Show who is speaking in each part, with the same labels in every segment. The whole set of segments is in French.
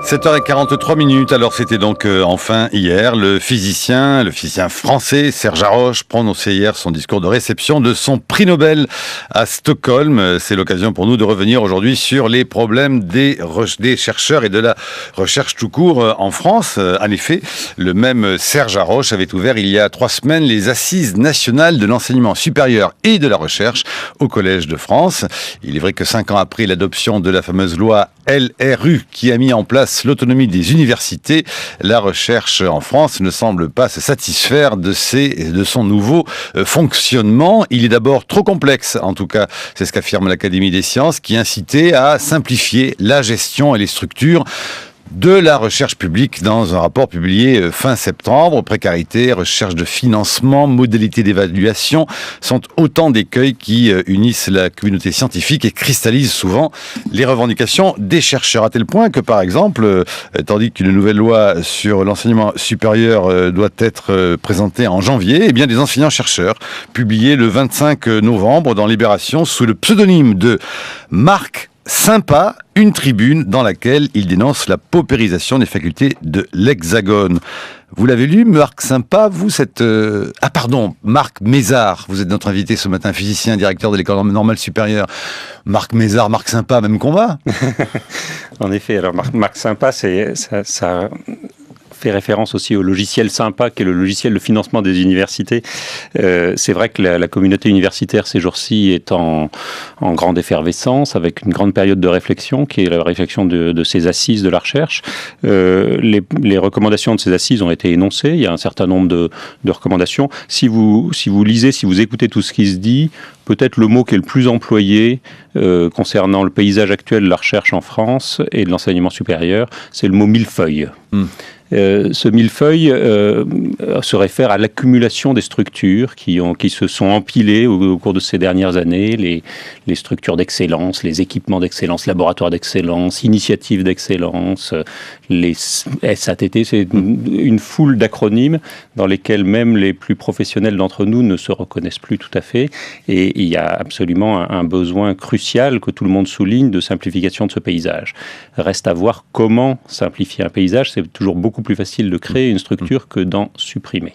Speaker 1: 7h43. Alors c'était donc enfin hier le physicien français Serge Haroche prononçait hier son discours de réception de son prix Nobel à Stockholm. C'est l'occasion pour nous de revenir aujourd'hui sur les problèmes des chercheurs et de la recherche tout court en France. En effet, le même Serge Haroche avait ouvert il y a 3 semaines les assises nationales de l'enseignement supérieur et de la recherche au Collège de France. Il est vrai que 5 ans après l'adoption de la fameuse loi LRU qui a mis en place l'autonomie des universités, la recherche en France ne semble pas se satisfaire de son nouveau fonctionnement. Il est d'abord trop complexe, en tout cas, c'est ce qu'affirme l'Académie des sciences, qui incitait à simplifier la gestion et les structures de la recherche publique dans un rapport publié fin septembre. Précarité, recherche de financement, modalités d'évaluation sont autant d'écueils qui unissent la communauté scientifique et cristallisent souvent les revendications des chercheurs, à tel point que, par exemple, tandis qu'une nouvelle loi sur l'enseignement supérieur doit être présentée en janvier, eh bien des enseignants-chercheurs publiés le 25 novembre dans Libération sous le pseudonyme de Marc Sympa, une tribune dans laquelle il dénonce la paupérisation des facultés de l'Hexagone. Vous l'avez lu, Marc Sympa, vous, Marc Mézard, vous êtes notre invité ce matin, physicien, directeur de l'École normale supérieure. Marc Mézard, Marc Sympa, même combat.
Speaker 2: En effet, alors Marc Sympa, ça fait référence aussi au logiciel Sympa, qui est le logiciel de financement des universités. C'est vrai que la communauté universitaire ces jours-ci est en grande effervescence, avec une grande période de réflexion, qui est la réflexion de ces assises de la recherche. Les recommandations de ces assises ont été énoncées. Il y a un certain nombre de recommandations. Si vous lisez, si vous écoutez tout ce qui se dit, peut-être le mot qui est le plus employé concernant le paysage actuel de la recherche en France et de l'enseignement supérieur, c'est le mot millefeuille. Ce millefeuille se réfère à l'accumulation des structures qui se sont empilées au cours de ces dernières années, les structures d'excellence, les équipements d'excellence, laboratoires d'excellence, initiatives d'excellence, les SATT, c'est une foule d'acronymes dans lesquels même les plus professionnels d'entre nous ne se reconnaissent plus tout à fait. Et il y a absolument un besoin crucial que tout le monde souligne de simplification de ce paysage. Reste à voir comment simplifier un paysage. C'est toujours beaucoup plus facile de créer une structure que d'en supprimer.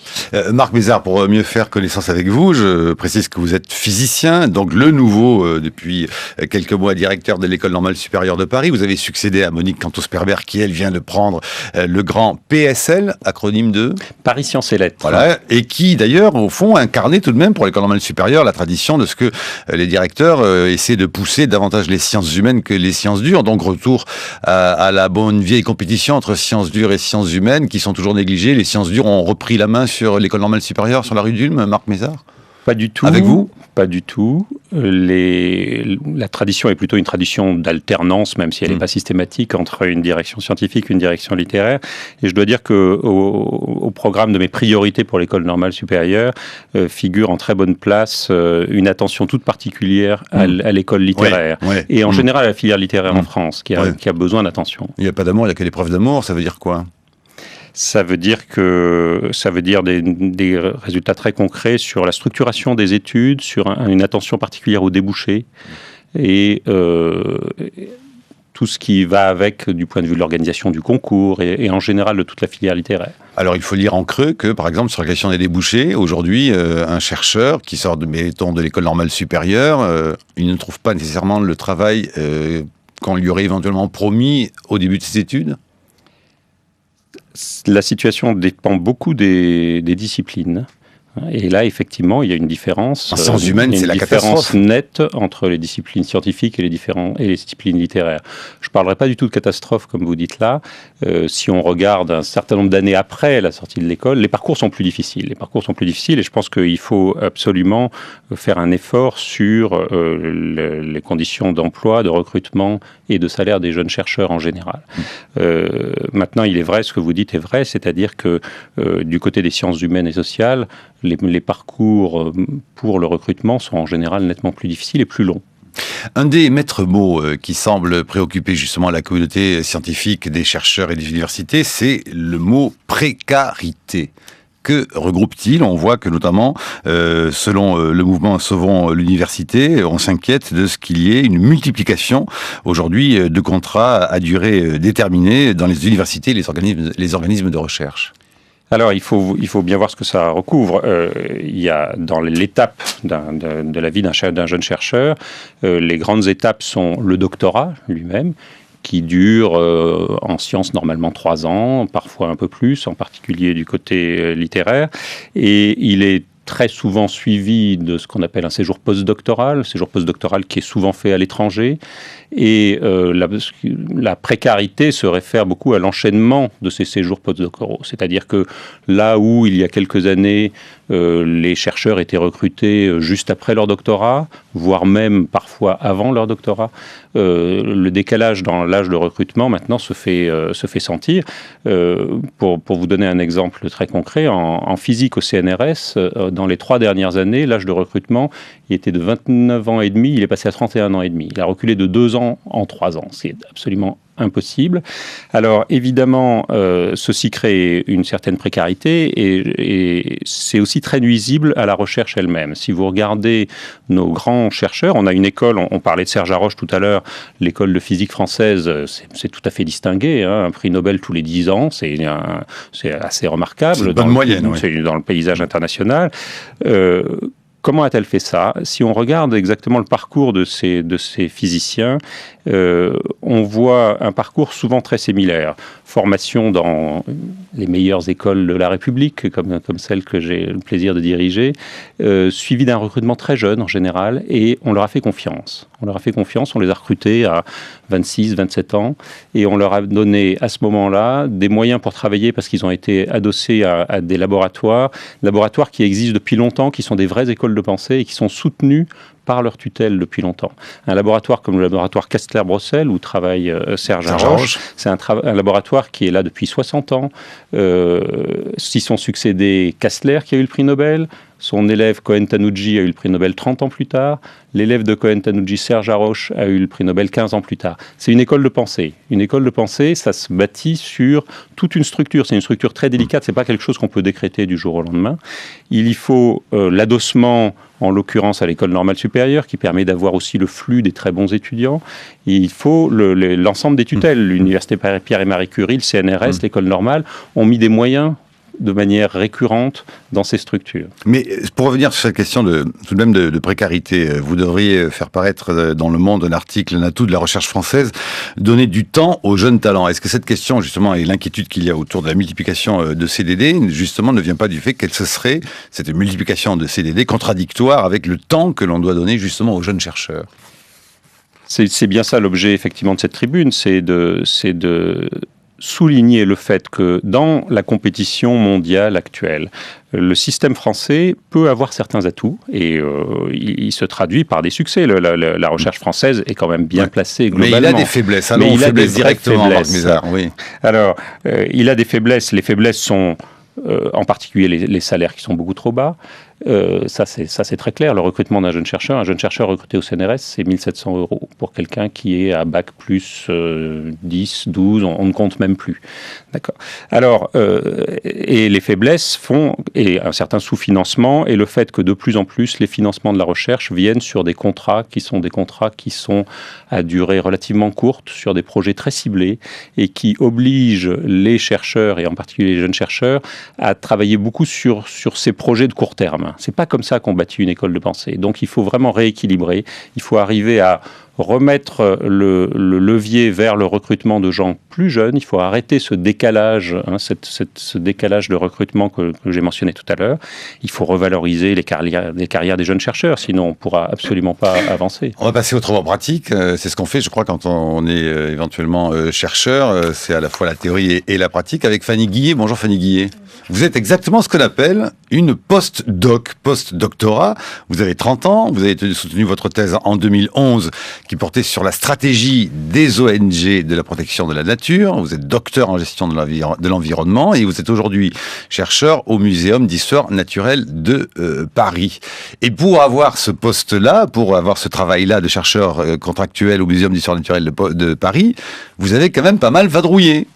Speaker 1: Marc Mézard, pour mieux faire connaissance avec vous, je précise que vous êtes physicien, donc le nouveau, depuis quelques mois, directeur de l'École normale supérieure de Paris. Vous avez succédé à Monique Cantos-Perber, qui, elle, vient de prendre le grand PSL, acronyme de
Speaker 2: Paris Sciences et Lettres.
Speaker 1: Voilà, et qui, d'ailleurs, au fond, incarnait tout de même pour l'École normale supérieure la tradition de ce que les directeurs essaient de pousser davantage les sciences humaines que les sciences dures. Donc, retour à la bonne vieille compétition entre sciences dures et sciences humaines, qui sont toujours négligées. Les sciences dures ont repris la main sur l'École normale supérieure, sur la rue d'Ulm, Marc Mézard?
Speaker 2: Pas du tout.
Speaker 1: Avec vous?
Speaker 2: Pas du tout. La tradition est plutôt une tradition d'alternance, même si elle n'est pas systématique, entre une direction scientifique et une direction littéraire. Et je dois dire qu'au programme de mes priorités pour l'École normale supérieure figure en très bonne place une attention toute particulière à l'école littéraire. Et en général à la filière littéraire en France, qui a besoin d'attention.
Speaker 1: Il n'y a pas d'amour, il n'y a que l'épreuve d'amour, ça veut dire quoi?
Speaker 2: Ça veut dire des résultats très concrets sur la structuration des études, sur une attention particulière aux débouchés et tout ce qui va avec du point de vue de l'organisation du concours et en général de toute la filière littéraire.
Speaker 1: Alors il faut lire en creux que, par exemple, sur la question des débouchés, aujourd'hui, un chercheur qui sort de l'École normale supérieure, il ne trouve pas nécessairement le travail qu'on lui aurait éventuellement promis au début de ses études?
Speaker 2: La situation dépend beaucoup des disciplines. Et là, effectivement, il y a une différence.
Speaker 1: En sciences humaines, c'est la catastrophe.
Speaker 2: Une différence nette entre les disciplines scientifiques et les disciplines littéraires. Je ne parlerai pas du tout de catastrophe, comme vous dites là. Si on regarde un certain nombre d'années après la sortie de l'école, les parcours sont plus difficiles. Et je pense qu'il faut absolument faire un effort sur les conditions d'emploi, de recrutement et de salaire des jeunes chercheurs en général. Maintenant, il est vrai, ce que vous dites est vrai, c'est-à-dire que du côté des sciences humaines et sociales, les parcours pour le recrutement sont en général nettement plus difficiles et plus longs.
Speaker 1: Un des maîtres mots qui semble préoccuper justement la communauté scientifique, des chercheurs et des universités, c'est le mot précarité. Que regroupe-t-il? On voit que notamment, selon le mouvement Sauvons l'université, on s'inquiète de ce qu'il y ait une multiplication aujourd'hui de contrats à durée déterminée dans les universités et les organismes de recherche.
Speaker 2: Alors, il faut bien voir ce que ça recouvre. Il y a dans l'étape de la vie d'un jeune chercheur, les grandes étapes sont le doctorat lui-même, qui dure en sciences normalement 3 ans, parfois un peu plus, en particulier du côté littéraire. Et il est très souvent suivi de ce qu'on appelle un séjour postdoctoral qui est souvent fait à l'étranger. Et la précarité se réfère beaucoup à l'enchaînement de ces séjours postdoctoraux. C'est-à-dire que là où, il y a quelques années, les chercheurs étaient recrutés juste après leur doctorat, voire même parfois avant leur doctorat, le décalage dans l'âge de recrutement maintenant se fait sentir. Pour vous donner un exemple très concret, en physique au CNRS, dans les 3 dernières années, l'âge de recrutement il était de 29 ans et demi, il est passé à 31 ans et demi. Il a reculé de 2 ans en 3 ans. C'est absolument impossible. Alors évidemment, ceci crée une certaine précarité et c'est aussi très nuisible à la recherche elle-même. Si vous regardez nos grands chercheurs, on a une école, on parlait de Serge Haroche tout à l'heure, l'école de physique française, c'est tout à fait distingué, hein, un prix Nobel tous les 10 ans, c'est assez remarquable.
Speaker 1: C'est une bonne moyenne, oui.
Speaker 2: C'est dans le paysage international. Comment a-t-elle fait ça? Si on regarde exactement le parcours de ces physiciens, on voit un parcours souvent très similaire. Formation dans les meilleures écoles de la République, comme celle que j'ai le plaisir de diriger, suivi d'un recrutement très jeune en général, et on leur a fait confiance. On les a recrutés à 26, 27 ans, et on leur a donné à ce moment-là des moyens pour travailler parce qu'ils ont été adossés à des laboratoires qui existent depuis longtemps, qui sont des vraies écoles de pensée et qui sont soutenus par leur tutelle depuis longtemps. Un laboratoire comme le laboratoire Kastler-Brossel, où travaille Serge Haroche, c'est un laboratoire qui est là depuis 60 ans. S'y sont succédés Kastler, qui a eu le prix Nobel, son élève Cohen-Tanuji a eu le prix Nobel 30 ans plus tard, l'élève de Cohen-Tanuji, Serge Haroche, a eu le prix Nobel 15 ans plus tard. C'est une école de pensée. Une école de pensée, ça se bâtit sur toute une structure. C'est une structure très délicate, c'est pas quelque chose qu'on peut décréter du jour au lendemain. Il y faut l'adossement, en l'occurrence à l'école normale supérieure, qui permet d'avoir aussi le flux des très bons étudiants. Et il faut l'ensemble des tutelles. L'Université Pierre et Marie Curie, le CNRS, l'école normale, ont mis des moyens de manière récurrente dans ces structures.
Speaker 1: Mais pour revenir sur cette question tout de même de précarité, vous devriez faire paraître dans Le Monde un article, un atout de la recherche française, donner du temps aux jeunes talents. Est-ce que cette question, justement, et l'inquiétude qu'il y a autour de la multiplication de CDD, justement, ne vient pas du fait qu'elle se serait, cette multiplication de CDD, contradictoire avec le temps que l'on doit donner, justement, aux jeunes chercheurs?
Speaker 2: C'est bien ça l'objet, effectivement, de cette tribune, c'est de souligner le fait que dans la compétition mondiale actuelle, le système français peut avoir certains atouts et il se traduit par des succès. La recherche française est quand même bien placée globalement.
Speaker 1: Mais il a des faiblesses. Allons aux faiblesses directement, Marc Mézard. Oui.
Speaker 2: Alors, il a des faiblesses. Les faiblesses sont en particulier les salaires qui sont beaucoup trop bas. Ça c'est très clair. Le recrutement d'un jeune chercheur, un jeune chercheur recruté au CNRS, c'est 1 700 € pour quelqu'un qui est à bac plus 10, 12, on ne compte même plus. D'accord. Alors, et les faiblesses font, et un certain sous-financement, et le fait que de plus en plus les financements de la recherche viennent sur des contrats qui sont à durée relativement courte, sur des projets très ciblés, et qui obligent les chercheurs, et en particulier les jeunes chercheurs, à travailler beaucoup sur ces projets de court terme. C'est pas comme ça qu'on bâtit une école de pensée. Donc il faut vraiment rééquilibrer. Il faut arriver à remettre le levier vers le recrutement de gens plus jeunes. Il faut arrêter ce décalage, ce décalage de recrutement que j'ai mentionné tout à l'heure. Il faut revaloriser les carrières des jeunes chercheurs, sinon on ne pourra absolument pas avancer.
Speaker 1: On va passer aux travaux pratiques. C'est ce qu'on fait, je crois, quand on est éventuellement chercheur. C'est à la fois la théorie et la pratique. Avec Fanny Guillet. Bonjour Fanny Guillet. Vous êtes exactement ce qu'on appelle une post-doctorat. Vous avez 30 ans, vous avez soutenu votre thèse en 2011 qui portait sur la stratégie des ONG de la protection de la nature. Vous êtes docteur en gestion de l'environnement et vous êtes aujourd'hui chercheur au Muséum d'histoire naturelle de Paris. Et pour avoir ce poste-là, pour avoir ce travail-là de chercheur contractuel au Muséum d'histoire naturelle de Paris, vous avez quand même pas mal vadrouillé.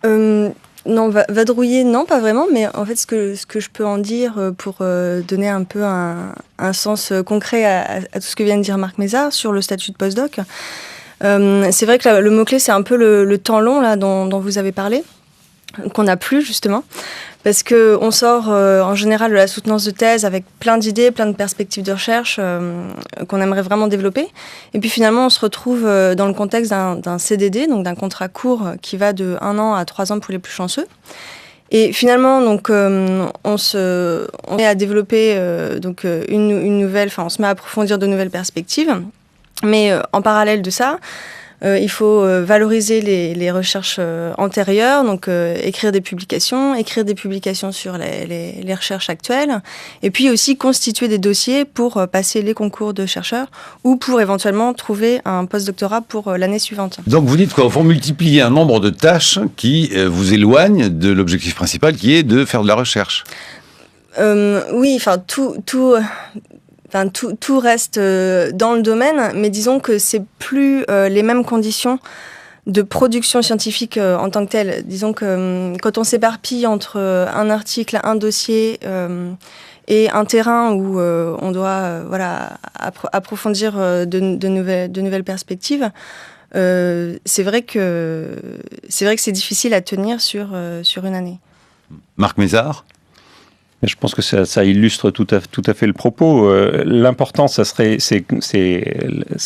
Speaker 3: Non, vadrouiller, non, pas vraiment, mais en fait, ce que je peux en dire pour donner un peu un sens concret à tout ce que vient de dire Marc Mézard sur le statut de postdoc, c'est vrai que le mot-clé, c'est un peu le temps long là, dont vous avez parlé, qu'on n'a plus justement, parce qu'on sort en général de la soutenance de thèse avec plein d'idées, plein de perspectives de recherche qu'on aimerait vraiment développer. Et puis finalement, on se retrouve dans le contexte d'un CDD, donc d'un contrat court qui va de 1 an à 3 ans pour les plus chanceux. Et finalement, donc, on met à développer une nouvelle, on se met à approfondir de nouvelles perspectives. Mais en parallèle de ça, il faut valoriser les recherches antérieures, donc écrire des publications sur les recherches actuelles, et puis aussi constituer des dossiers pour passer les concours de chercheurs ou pour éventuellement trouver un postdoctorat pour l'année suivante.
Speaker 1: Donc vous dites qu'il faut multiplier un nombre de tâches qui vous éloignent de l'objectif principal qui est de faire de la recherche.
Speaker 3: Oui, tout reste dans le domaine, mais disons que c'est plus les mêmes conditions de production scientifique en tant que telle. Disons que quand on s'éparpille entre un article, un dossier et un terrain où on doit approfondir de nouvelles perspectives, c'est vrai que c'est difficile à tenir sur une année.
Speaker 1: Marc Mézard ?
Speaker 2: Je pense que ça illustre tout à fait le propos. L'important, c'est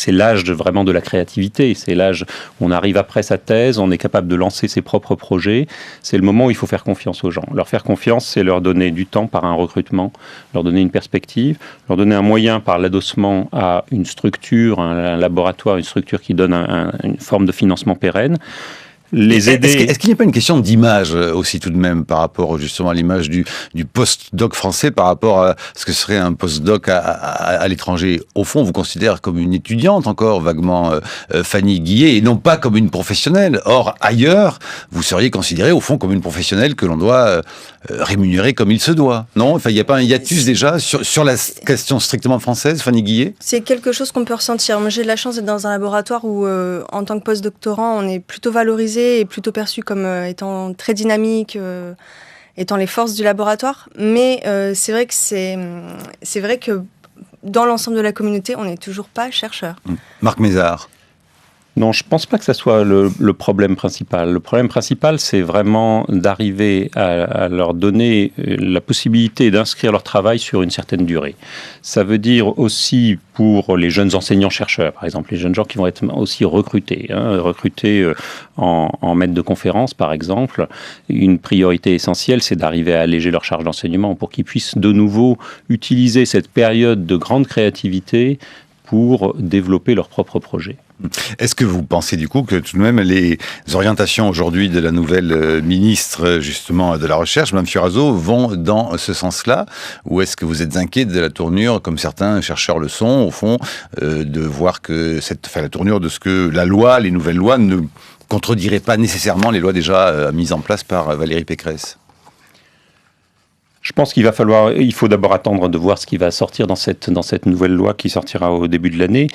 Speaker 2: l'âge vraiment de la créativité. C'est l'âge où on arrive après sa thèse, on est capable de lancer ses propres projets. C'est le moment où il faut faire confiance aux gens. Leur faire confiance, c'est leur donner du temps par un recrutement, leur donner une perspective, leur donner un moyen par l'adossement à une structure, un laboratoire, une structure qui donne une forme de financement pérenne. Les aider.
Speaker 1: Est-ce qu'il n'y a pas une question d'image aussi tout de même par rapport justement à l'image du post-doc français par rapport à ce que serait un post-doc à l'étranger? Au fond, on vous considère comme une étudiante encore vaguement, Fanny Guillet, et non pas comme une professionnelle. Or, ailleurs, vous seriez considérée au fond comme une professionnelle que l'on doit rémunérer comme il se doit. Non? Enfin, il n'y a pas un hiatus déjà sur la question strictement française, Fanny Guillet?
Speaker 3: C'est quelque chose qu'on peut ressentir. Moi, j'ai de la chance d'être dans un laboratoire où, en tant que post-doctorant, on est plutôt valorisé et plutôt perçu comme étant très dynamique, étant les forces du laboratoire. Mais c'est vrai que dans l'ensemble de la communauté, on n'est toujours pas chercheur.
Speaker 1: Marc Mézard.
Speaker 2: Non, je ne pense pas que ça soit le problème principal. Le problème principal, c'est vraiment d'arriver à leur donner la possibilité d'inscrire leur travail sur une certaine durée. Ça veut dire aussi pour les jeunes enseignants-chercheurs, par exemple, les jeunes gens qui vont être aussi recrutés en maître de conférence, par exemple. Une priorité essentielle, c'est d'arriver à alléger leur charge d'enseignement pour qu'ils puissent de nouveau utiliser cette période de grande créativité pour développer leurs propres projets.
Speaker 1: Est-ce que vous pensez du coup que tout de même les orientations aujourd'hui de la nouvelle ministre justement de la Recherche, Mme Fioraso, vont dans ce sens-là? Ou est-ce que vous êtes inquiet de la tournure, comme certains chercheurs le sont, au fond, de voir que la tournure de ce que la loi, les nouvelles lois ne contrediraient pas nécessairement les lois déjà mises en place par Valérie Pécresse?
Speaker 2: Je pense il faut d'abord attendre de voir ce qui va sortir dans cette nouvelle loi qui sortira au début de l'année.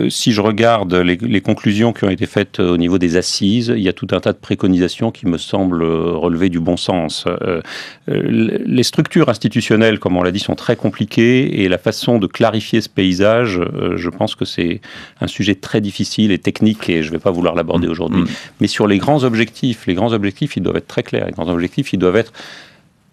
Speaker 2: Si je regarde les conclusions qui ont été faites au niveau des assises, il y a tout un tas de préconisations qui me semblent relever du bon sens. Les structures institutionnelles, comme on l'a dit, sont très compliquées et la façon de clarifier ce paysage, je pense que c'est un sujet très difficile et technique et je ne vais pas vouloir l'aborder aujourd'hui. Mais sur les grands objectifs, ils doivent être très clairs. Les grands objectifs, ils doivent être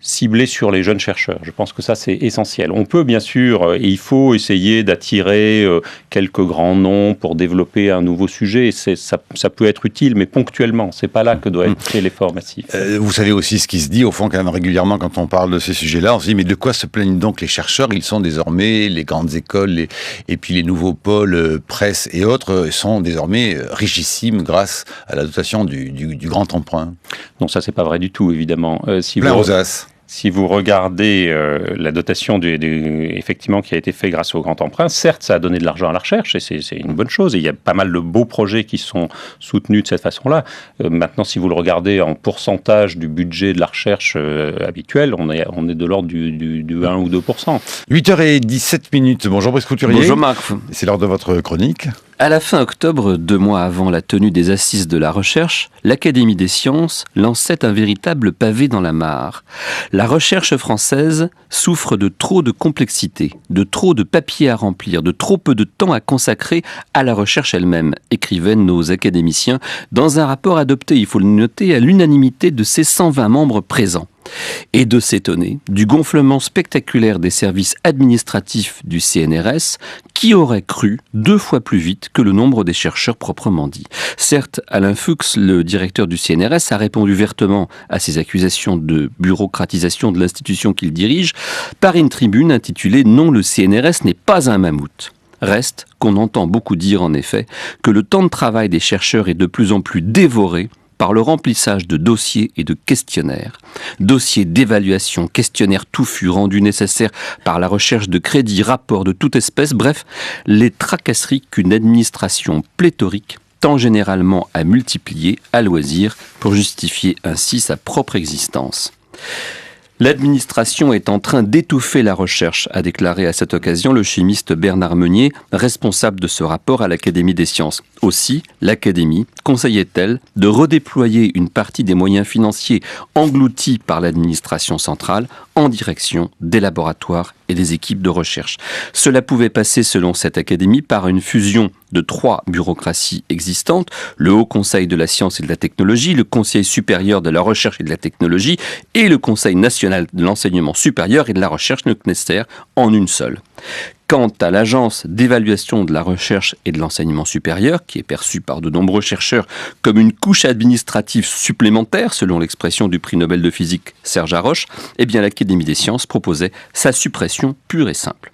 Speaker 2: ciblé sur les jeunes chercheurs. Je pense que ça, c'est essentiel. On peut bien sûr, et il faut essayer d'attirer quelques grands noms pour développer un nouveau sujet. Ça peut être utile, mais ponctuellement. C'est pas là que doit être fait l'effort massif.
Speaker 1: Vous savez aussi ce qui se dit, au fond, quand même régulièrement, quand on parle de ces sujets-là, on se dit, mais de quoi se plaignent donc les chercheurs? Ils sont désormais, les grandes écoles, et puis les nouveaux pôles, presse et autres, sont désormais richissimes grâce à la dotation du grand emprunt.
Speaker 2: Non, ça, c'est pas vrai du tout, évidemment.
Speaker 1: Plein aux as.
Speaker 2: si vous regardez la dotation effectivement qui a été faite grâce au grand emprunt, certes, ça a donné de l'argent à la recherche et c'est une bonne chose. Et il y a pas mal de beaux projets qui sont soutenus de cette façon-là. Maintenant, si vous le regardez en pourcentage du budget de la recherche habituel, on est de l'ordre du 1 ou 2%.
Speaker 1: 8h17. Bonjour Brice Couturier.
Speaker 4: Bonjour Marc.
Speaker 1: C'est l'heure de votre chronique.
Speaker 4: À la fin octobre, 2 mois avant la tenue des Assises de la recherche, l'Académie des sciences lançait un véritable pavé dans la mare. La recherche française souffre de trop de complexité, de trop de papiers à remplir, de trop peu de temps à consacrer à la recherche elle-même, écrivaient nos académiciens dans un rapport adopté, il faut le noter, à l'unanimité de ses 120 membres présents. Et de s'étonner du gonflement spectaculaire des services administratifs du CNRS qui aurait cru 2 fois plus vite que le nombre des chercheurs proprement dit. Certes, Alain Fuchs, le directeur du CNRS, a répondu vertement à ces accusations de bureaucratisation de l'institution qu'il dirige par une tribune intitulée « Non, le CNRS n'est pas un mammouth ». Reste qu'on entend beaucoup dire en effet que le temps de travail des chercheurs est de plus en plus dévoré par le remplissage de dossiers et de questionnaires. Dossiers d'évaluation, questionnaires touffus rendus nécessaires par la recherche de crédits, rapports de toute espèce, bref, les tracasseries qu'une administration pléthorique tend généralement à multiplier à loisir pour justifier ainsi sa propre existence. L'administration est en train d'étouffer la recherche, a déclaré à cette occasion le chimiste Bernard Meunier, responsable de ce rapport à l'Académie des sciences. Aussi, l'Académie conseillait-elle de redéployer une partie des moyens financiers engloutis par l'administration centrale en direction des laboratoires et des équipes de recherche. Cela pouvait passer, selon cette Académie, par une fusion de 3 bureaucraties existantes, le Haut Conseil de la Science et de la Technologie, le Conseil supérieur de la Recherche et de la Technologie et le Conseil national de l'enseignement supérieur et de la recherche, le CNESTER, en une seule. Quant à l'Agence d'évaluation de la recherche et de l'enseignement supérieur, qui est perçue par de nombreux chercheurs comme une couche administrative supplémentaire, selon l'expression du prix Nobel de physique Serge Haroche, eh bien l'Académie des sciences proposait sa suppression pure et simple.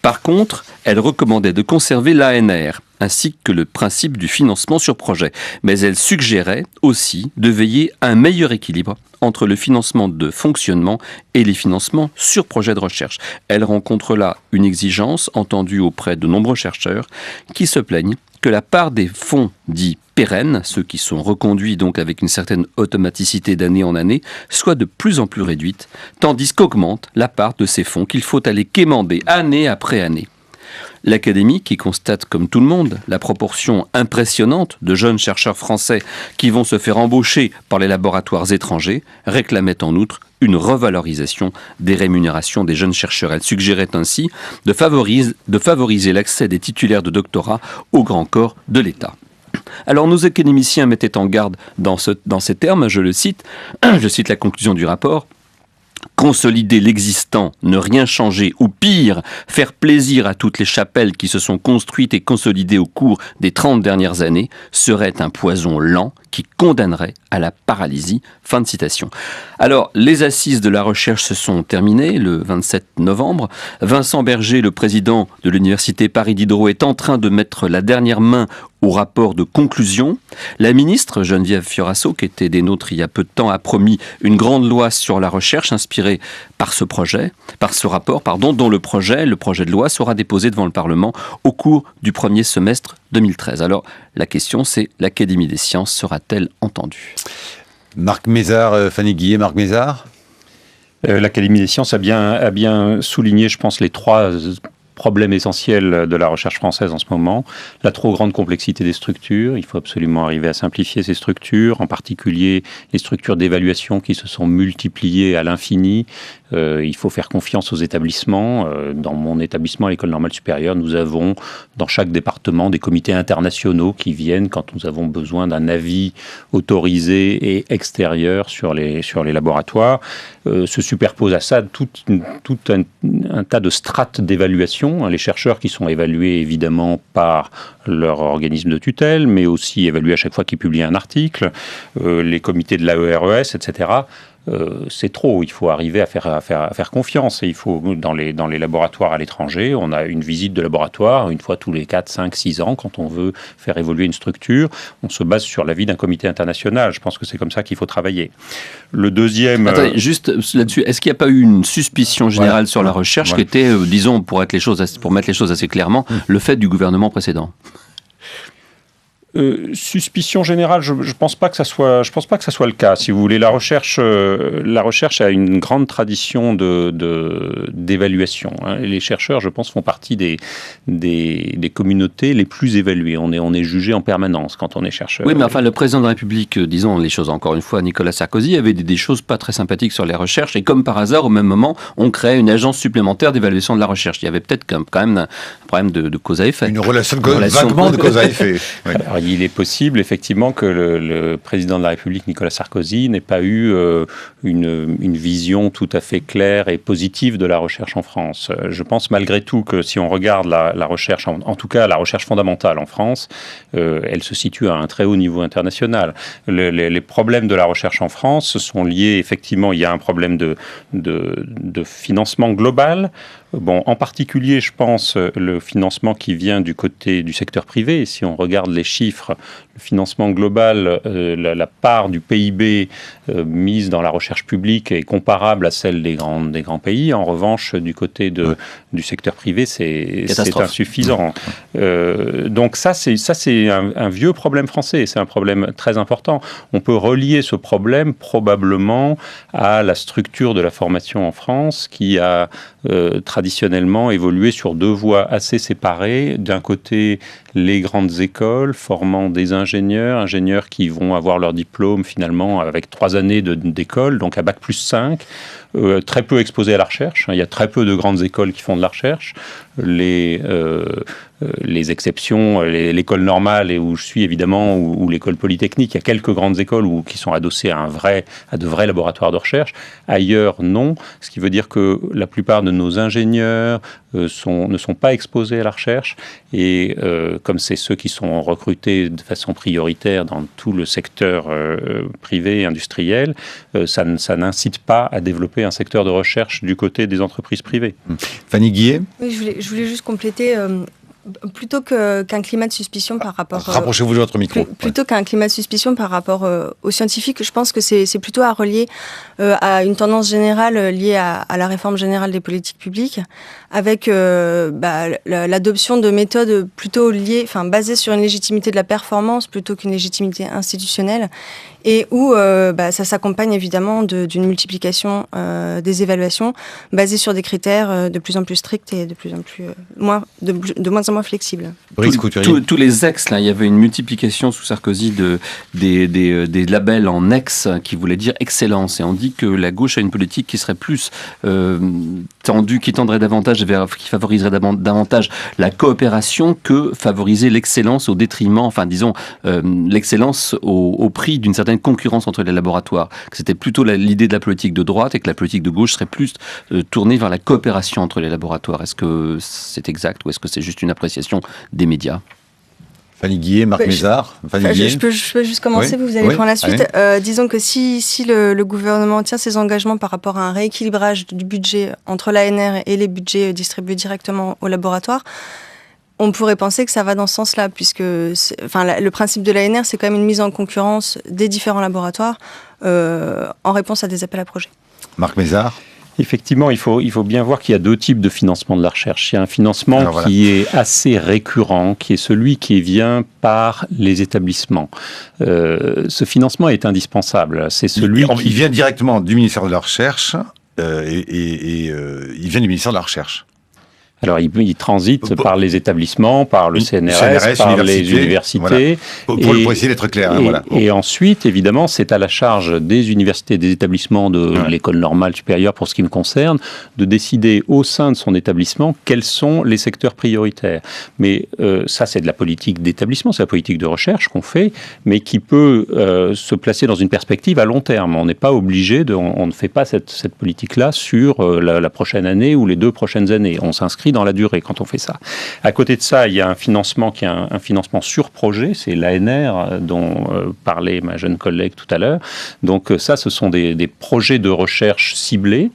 Speaker 4: Par contre, elle recommandait de conserver l'ANR, ainsi que le principe du financement sur projet. Mais elle suggérait aussi de veiller à un meilleur équilibre entre le financement de fonctionnement et les financements sur projet de recherche. Elle rencontre là une exigence entendue auprès de nombreux chercheurs qui se plaignent que la part des fonds dits pérennes, ceux qui sont reconduits donc avec une certaine automaticité d'année en année, soit de plus en plus réduite, tandis qu'augmente la part de ces fonds qu'il faut aller quémander année après année. L'Académie, qui constate comme tout le monde la proportion impressionnante de jeunes chercheurs français qui vont se faire embaucher par les laboratoires étrangers, réclamait en outre une revalorisation des rémunérations des jeunes chercheurs. Elle suggérait ainsi de favoriser l'accès des titulaires de doctorat au grand corps de l'État. Alors nos académiciens mettaient en garde dans ces termes, je cite la conclusion du rapport: consolider l'existant, ne rien changer, ou pire, faire plaisir à toutes les chapelles qui se sont construites et consolidées au cours des 30 dernières années, serait un poison lent qui condamnerait à la paralysie. Fin de citation. Alors, les assises de la recherche se sont terminées le 27 novembre. Vincent Berger, le président de l'Université Paris Diderot, est en train de mettre la dernière main au rapport de conclusion. La ministre Geneviève Fioraso, qui était des nôtres il y a peu de temps, a promis une grande loi sur la recherche inspirée par ce rapport, dont le projet de loi sera déposé devant le Parlement au cours du premier semestre 2013. Alors, la question c'est, l'Académie des sciences sera-t-elle entendue ?
Speaker 1: Marc Mézard, Fanny Guillet, Marc Mézard.
Speaker 2: L'Académie des sciences a bien souligné, je pense, les 3 problème essentiel de la recherche française en ce moment, la trop grande complexité des structures. Il faut absolument arriver à simplifier ces structures, en particulier les structures d'évaluation qui se sont multipliées à l'infini. Il faut faire confiance aux établissements. Dans mon établissement, à l'École normale supérieure, nous avons dans chaque département des comités internationaux qui viennent quand nous avons besoin d'un avis autorisé et extérieur sur les laboratoires. Se superpose à ça tout un tas de strates d'évaluation. Les chercheurs qui sont évalués évidemment par leur organisme de tutelle, mais aussi évalués à chaque fois qu'ils publient un article, les comités de l'AERES, etc. c'est trop. Il faut arriver à faire confiance. Et il faut, dans les laboratoires à l'étranger, on a une visite de laboratoire une fois tous les 4, 5, 6 ans quand on veut faire évoluer une structure. On se base sur l'avis d'un comité international. Je pense que c'est comme ça qu'il faut travailler. Le deuxième...
Speaker 4: Attendez, juste là-dessus, est-ce qu'il n'y a pas eu une suspicion générale sur la recherche qui était, disons, pour mettre les choses assez clairement, le fait du gouvernement précédent ?
Speaker 2: Suspicion générale, je pense pas que ça soit le cas. Si vous voulez, la recherche a une grande tradition d'évaluation. Les chercheurs, je pense, font partie des communautés les plus évaluées. On est jugé en permanence quand on est chercheur.
Speaker 4: Oui, mais enfin, le président de la République, disons les choses encore une fois, Nicolas Sarkozy, avait des choses pas très sympathiques sur les recherches, et comme par hasard, au même moment, on crée une agence supplémentaire d'évaluation de la recherche. Il y avait peut-être quand même un problème de cause à effet.
Speaker 1: Une relation vaguement de cause à effet. Oui.
Speaker 2: Alors, il est possible, effectivement, que le président de la République, Nicolas Sarkozy, n'ait pas eu une vision tout à fait claire et positive de la recherche en France. Je pense malgré tout que si on regarde la recherche, en tout cas la recherche fondamentale en France, elle se situe à un très haut niveau international. Les problèmes de la recherche en France sont liés, effectivement, il y a un problème de financement global. Bon, en particulier, je pense, le financement qui vient du côté du secteur privé. Si on regarde les chiffres, le financement global, la part du PIB mise dans la recherche publique est comparable à celle des grands pays. En revanche, du côté du secteur privé, c'est insuffisant. Donc ça, c'est un vieux problème français. C'est un problème très important. On peut relier ce problème probablement à la structure de la formation en France qui a traditionnellement évolué sur deux voies assez séparées. D'un côté, les grandes écoles formant des ingénieurs qui vont avoir leur diplôme finalement avec 3 années d'école, donc à Bac+5, très peu exposés à la recherche. Il y a très peu de grandes écoles qui font de la recherche. Les exceptions, l'école normale et où je suis évidemment, ou l'école polytechnique, il y a quelques grandes écoles qui sont adossées à de vrais laboratoires de recherche. Ailleurs, non. Ce qui veut dire que la plupart de nos ingénieurs ne sont pas exposés à la recherche et comme c'est ceux qui sont recrutés de façon prioritaire dans tout le secteur privé et industriel, ça n'incite pas à développer un secteur de recherche du côté des entreprises privées.
Speaker 1: Fanny Guillet ?
Speaker 3: Oui, je voulais juste compléter. Plutôt qu'un climat de suspicion par rapport...
Speaker 1: Rapprochez-vous de votre micro.
Speaker 3: Plutôt qu'un climat de suspicion par rapport aux scientifiques, je pense que c'est plutôt à relier à une tendance générale liée à la réforme générale des politiques publiques, avec l'adoption de méthodes plutôt basées sur une légitimité de la performance plutôt qu'une légitimité institutionnelle, et où ça s'accompagne évidemment d'une multiplication des évaluations basées sur des critères de plus en plus stricts et de moins en moins flexibles.
Speaker 4: Tous les ex, là, il y avait une multiplication sous Sarkozy des labels en ex qui voulaient dire excellence. Et on dit que la gauche a une politique qui serait plus tendue, qui tendrait davantage qui favoriserait davantage la coopération que favoriser l'excellence au détriment, l'excellence au prix d'une certaine concurrence entre les laboratoires. C'était plutôt l'idée de la politique de droite et que la politique de gauche serait plus tournée vers la coopération entre les laboratoires. Est-ce que c'est exact ou est-ce que c'est juste une appréciation des médias?
Speaker 1: Fanny Guillet, Marc Mézard.
Speaker 3: Je peux juste commencer, vous allez prendre la suite. Disons que si le gouvernement tient ses engagements par rapport à un rééquilibrage du budget entre l'ANR et les budgets distribués directement aux laboratoires, on pourrait penser que ça va dans ce sens-là, puisque le principe de l'ANR, c'est quand même une mise en concurrence des différents laboratoires en réponse à des appels à projets.
Speaker 1: Marc Mézard.
Speaker 2: Effectivement, il faut bien voir qu'il y a deux types de financement de la recherche. Il y a un financement qui est assez récurrent, qui est celui qui vient par les établissements. Ce financement est indispensable. C'est celui
Speaker 1: il vient directement du ministère de la Recherche il vient du ministère de la Recherche.
Speaker 2: Alors, il transite par les établissements, par le CNRS, par les universités.
Speaker 1: Voilà. Pour essayer d'être clair.
Speaker 2: Et ensuite, évidemment, c'est à la charge des universités, des établissements de l'école normale supérieure, pour ce qui me concerne, de décider au sein de son établissement quels sont les secteurs prioritaires. Mais ça, c'est de la politique d'établissement, c'est la politique de recherche qu'on fait, mais qui peut se placer dans une perspective à long terme. On n'est pas obligé on ne fait pas cette politique-là sur la prochaine année ou les 2 prochaines années. On s'inscrit s'inscrit dans la durée quand on fait ça. À côté de ça, il y a un financement qui est un financement sur projet, c'est l'ANR dont parlait ma jeune collègue tout à l'heure. Donc ça, ce sont des projets de recherche ciblés,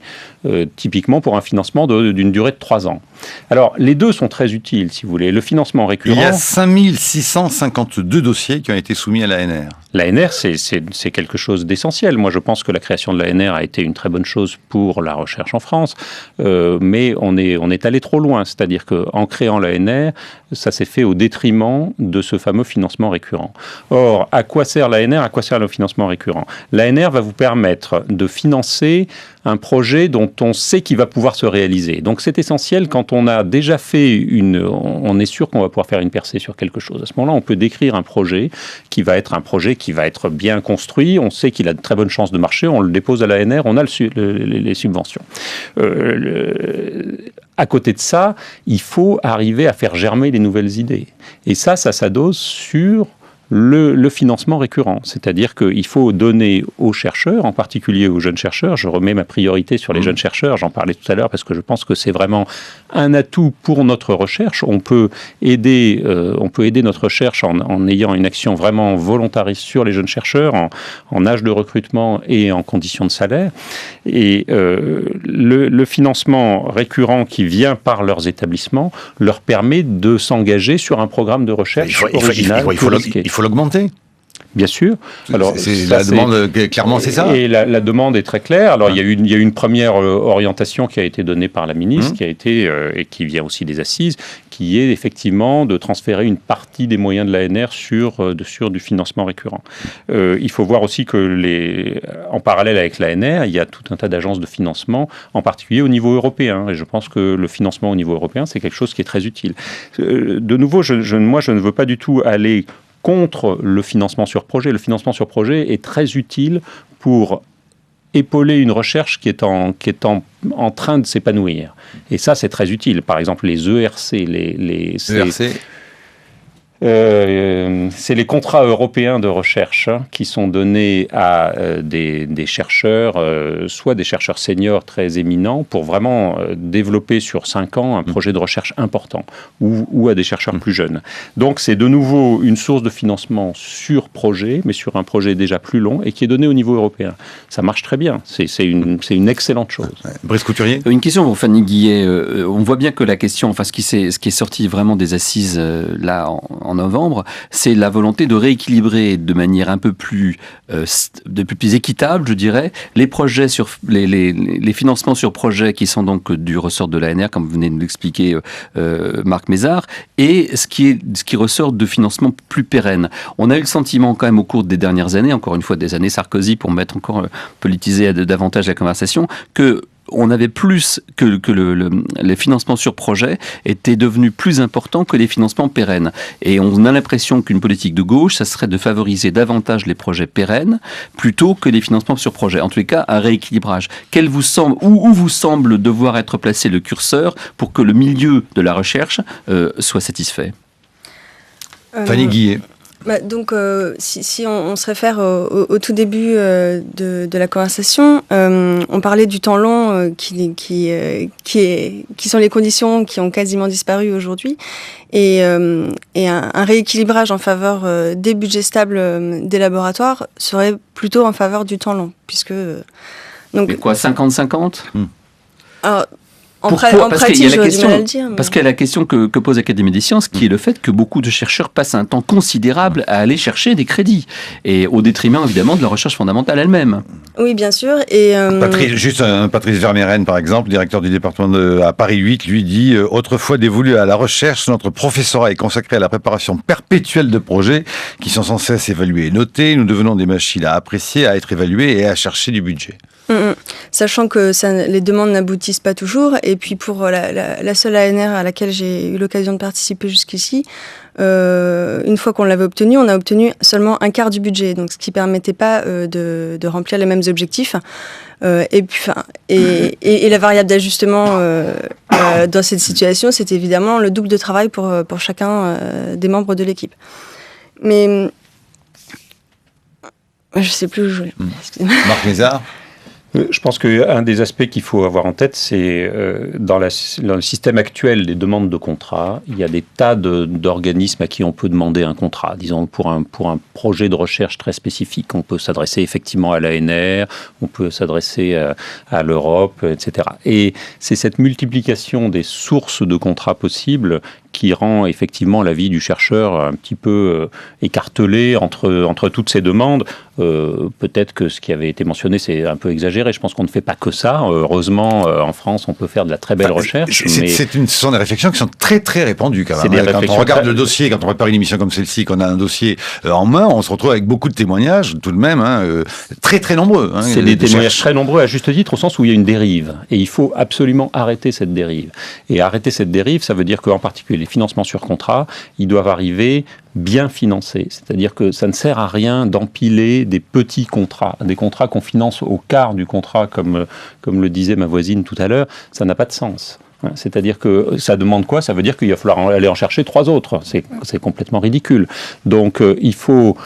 Speaker 2: typiquement pour un financement d'une durée de 3 ans. Alors, les deux sont très utiles, si vous voulez. Le financement récurrent...
Speaker 1: Il y a 5652 dossiers qui ont été soumis à l'ANR.
Speaker 2: L'ANR, c'est quelque chose d'essentiel. Moi, je pense que la création de l'ANR a été une très bonne chose pour la recherche en France, mais on est allé trop loin. C'est-à-dire qu'en créant l'ANR, ça s'est fait au détriment de ce fameux financement récurrent. Or, à quoi sert l'ANR? À quoi sert le financement récurrent? L'ANR va vous permettre de financer un projet dont on sait qu'il va pouvoir se réaliser. Donc c'est essentiel quand on a déjà fait on est sûr qu'on va pouvoir faire une percée sur quelque chose. À ce moment-là, on peut décrire un projet qui va être bien construit, on sait qu'il a de très bonnes chances de marcher, on le dépose à l'ANR, on a les subventions. À côté de ça, il faut arriver à faire germer les nouvelles idées. Et ça s'adosse sur le financement récurrent, c'est-à-dire qu'il faut donner aux chercheurs, en particulier aux jeunes chercheurs, je remets ma priorité sur les jeunes chercheurs, j'en parlais tout à l'heure parce que je pense que c'est vraiment un atout pour notre recherche. On peut aider notre recherche en ayant une action vraiment volontariste sur les jeunes chercheurs, en âge de recrutement et en conditions de salaire. Et le financement récurrent qui vient par leurs établissements leur permet de s'engager sur un programme de recherche original.
Speaker 1: Il faut l'augmenter.
Speaker 2: Bien sûr. Alors,
Speaker 1: la demande, clairement, c'est ça.
Speaker 2: Et la demande est très claire. Alors, il y a eu une première orientation qui a été donnée par la ministre, qui a été, et qui vient aussi des assises, qui est effectivement de transférer une partie des moyens de l'ANR sur du financement récurrent. Il faut voir aussi que en parallèle avec l'ANR, il y a tout un tas d'agences de financement, en particulier au niveau européen. Et je pense que le financement au niveau européen, c'est quelque chose qui est très utile. De nouveau, moi, je ne veux pas du tout aller contre le financement sur projet. Le financement sur projet est très utile pour épauler une recherche qui est en train de s'épanouir. Et ça, c'est très utile. Par exemple, les ERC, c'est les contrats européens de recherche qui sont donnés à des chercheurs, soit des chercheurs seniors très éminents, pour vraiment développer sur 5 ans un projet de recherche important, ou à des chercheurs plus jeunes. Donc c'est de nouveau une source de financement sur projet, mais sur un projet déjà plus long, et qui est donné au niveau européen. Ça marche très bien, c'est une excellente chose.
Speaker 1: Brice Couturier.
Speaker 4: Une question pour Fanny Guillet. On voit bien que la question, enfin ce qui est sorti vraiment des assises là en novembre, c'est la volonté de rééquilibrer de manière un peu plus équitable, je dirais, les projets sur les financements sur projet qui sont donc du ressort de l'ANR, comme vous venez de l'expliquer, Marc Mézard, et ce qui ressort de financements plus pérennes. On a eu le sentiment quand même au cours des dernières années, encore une fois des années Sarkozy, pour politiser davantage la conversation, que on avait plus que les financements sur projet étaient devenus plus importants que les financements pérennes. Et on a l'impression qu'une politique de gauche, ça serait de favoriser davantage les projets pérennes plutôt que les financements sur projet. En tous les cas, un rééquilibrage. Où vous semble devoir être placé le curseur pour que le milieu de la recherche soit satisfait?
Speaker 1: Fanny Guillet.
Speaker 3: Donc, si on se réfère au tout début de la conversation, on parlait du temps long qui sont les conditions qui ont quasiment disparu aujourd'hui, et un rééquilibrage en faveur des budgets stables des laboratoires serait plutôt en faveur du temps long, puisque donc.
Speaker 4: Mais quoi, 50-50
Speaker 3: En pratique, j'aurais du mal à le dire.
Speaker 4: Parce qu'il y a la question que pose l'Académie des sciences, qui est le fait que beaucoup de chercheurs passent un temps considérable à aller chercher des crédits, et au détriment évidemment de la recherche fondamentale elle-même.
Speaker 3: Oui, bien sûr. Et
Speaker 1: Patrice Vermeyren, par exemple, directeur du département à Paris 8, lui dit « Autrefois dévolu à la recherche, notre professorat est consacré à la préparation perpétuelle de projets qui sont sans cesse évalués et notés. Nous devenons des machines à apprécier, à être évalués et à chercher du budget. »
Speaker 3: Sachant que les demandes n'aboutissent pas toujours, et puis pour la seule ANR à laquelle j'ai eu l'occasion de participer jusqu'ici, une fois qu'on l'avait obtenu, on a obtenu seulement un quart du budget, donc ce qui permettait pas de remplir les mêmes objectifs. Et la variable d'ajustement dans cette situation, c'est évidemment le double de travail pour chacun des membres de l'équipe. Mais je sais plus où je voulais.
Speaker 1: Marc Mézard.
Speaker 2: Je pense qu'un des aspects qu'il faut avoir en tête, c'est dans le système actuel des demandes de contrat, il y a des tas d'organismes à qui on peut demander un contrat. Disons, pour un projet de recherche très spécifique, on peut s'adresser effectivement à l'ANR, on peut s'adresser à l'Europe, etc. Et c'est cette multiplication des sources de contrats possibles qui rend effectivement la vie du chercheur un petit peu écartelée entre toutes ces demandes. Peut-être que ce qui avait été mentionné, c'est un peu exagéré. Je pense qu'on ne fait pas que ça. Heureusement, en France, on peut faire de la très belle recherche.
Speaker 1: Ce sont des réflexions qui sont très très répandues quand même. Quand on regarde le dossier, quand on prépare une émission comme celle-ci, qu'on a un dossier en main, on se retrouve avec beaucoup de témoignages, tout de même, très très nombreux.
Speaker 2: C'est des témoignages très nombreux, à juste titre, au sens où il y a une dérive. Et il faut absolument arrêter cette dérive. Et arrêter cette dérive, ça veut dire qu'en particulier, les financements sur contrat, ils doivent arriver bien financés. C'est-à-dire que ça ne sert à rien d'empiler des petits contrats, des contrats qu'on finance au quart du contrat, comme le disait ma voisine tout à l'heure. Ça n'a pas de sens. C'est-à-dire que ça demande quoi ? Ça veut dire qu'il va falloir aller en chercher 3 autres. C'est complètement ridicule. Donc il faut